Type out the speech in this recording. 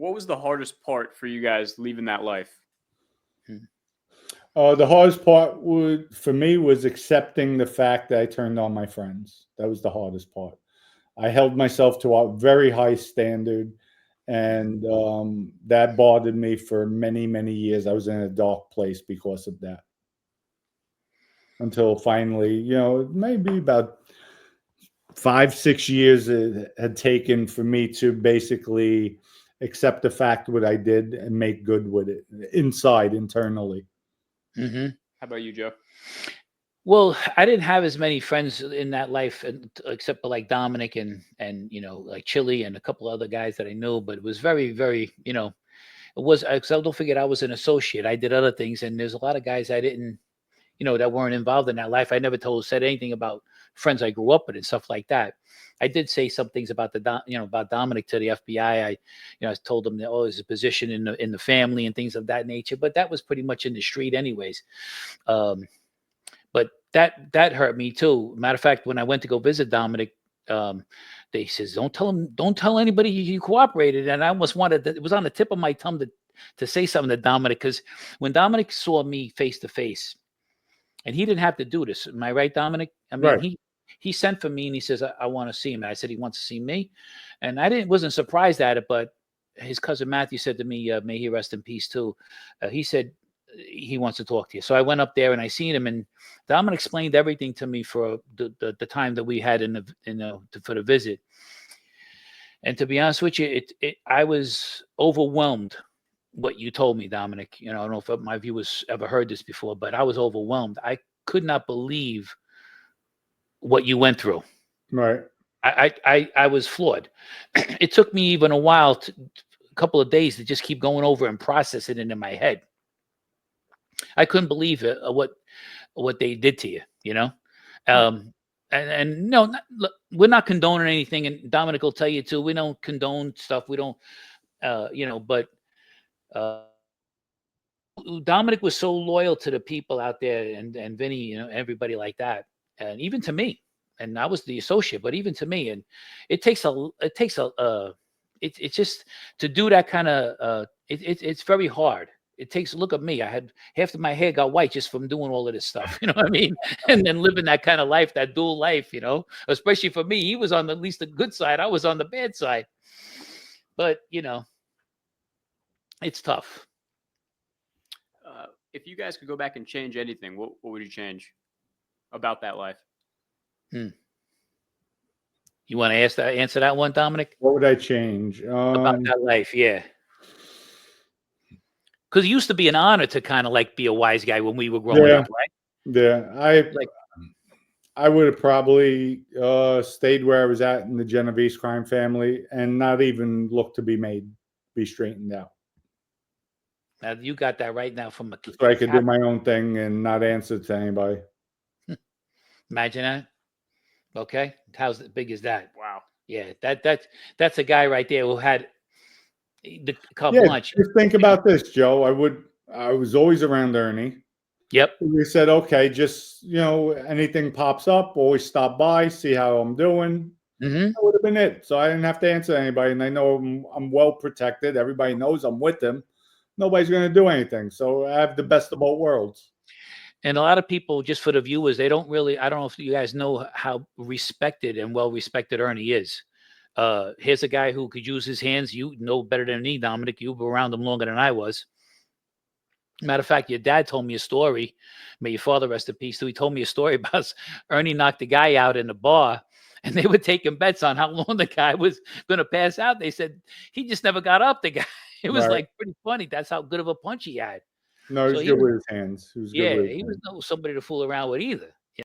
What was the hardest part for you guys leaving that life? The hardest part for me was accepting the fact that I turned on my friends. That was the hardest part. I held myself to a very high standard, and that bothered me for many, many years. I was in a dark place because of that. Until finally, maybe about 5-6 years it had taken for me to basically accept the fact what I did and make good with it internally. Mm-hmm. How about you, Joe? Well, I didn't have as many friends in that life, except for like Dominic and like Chili and a couple other guys that I knew. But it was very, very, it was. So don't forget, I was an associate. I did other things, and there's a lot of guys I didn't, that weren't involved in that life. I never said anything about friends I grew up with and stuff like that. I did say some things about about Dominic to the FBI. I told them that, there's a position in the family and things of that nature, but that was pretty much in the street anyways. But that hurt me too. Matter of fact, when I went to go visit Dominic, they says, don't tell anybody you cooperated. And I almost it was on the tip of my tongue to say something to Dominic, because when Dominic saw me face to face, and he didn't have to do this. Am I right, Dominic? I mean, right. He sent for me and he says, I want to see him. And I said, he wants to see me. And I wasn't surprised at it, but his cousin Matthew said to me, may he rest in peace too. He said he wants to talk to you. So I went up there and I seen him, and Dominic explained everything to me for the time that we had for the visit. And to be honest with you, I was overwhelmed. What you told me, Dominic, I don't know if my viewers ever heard this before, but I was overwhelmed. I could not believe what you went through. Right. I was floored. It took me even a while, a couple of days, to just keep going over and process it into my head. I couldn't believe it, what they did to you, and no, look, we're not condoning anything. And Dominic will tell you too, we don't condone stuff. We don't, but Dominic was so loyal to the people out there, and Vinny, everybody like that, and even to me. And I was the associate, but even to me, and it's just to do that kind of, it's very hard. It takes, look at me. I had half of my hair got white just from doing all of this stuff. You know what I mean? And then living that kind of life, that dual life, especially for me, he was on at least the good side. I was on the bad side, but it's tough. If you guys could go back and change anything, what would you change about that life? You want to answer that one, Dominic? What would I change about that life? Yeah, because it used to be an honor to kind of like be a wise guy when we were growing up, right? Yeah, I would have probably stayed where I was at in the Genovese crime family and not even look to be straightened out. Now you got that right now from a. So I could do my own thing and not answer to anybody. Imagine that. Okay, how big is that? Wow. Yeah, that's a guy right there who had the lunch. Just think about this, Joe. I was always around Ernie. Yep. We said, okay, just anything pops up, always stop by, see how I'm doing. Mm-hmm. That would have been it. So I didn't have to answer anybody, and I know I'm well protected. Everybody knows I'm with them. Nobody's going to do anything. So I have the best of both worlds. And a lot of people, just for the viewers, they don't really, I don't know if you guys know how respected and well-respected Ernie is. Here's a guy who could use his hands. You know better than me, Dominic. You were around him longer than I was. Matter of fact, your dad told me a story. May your father rest in peace too. He told me a story about Ernie knocked the guy out in the bar, and they were taking bets on how long the guy was going to pass out. They said he just never got up, the guy. It was like pretty funny. That's how good of a punch he had. No, he's good with his hands. He was not somebody to fool around with either.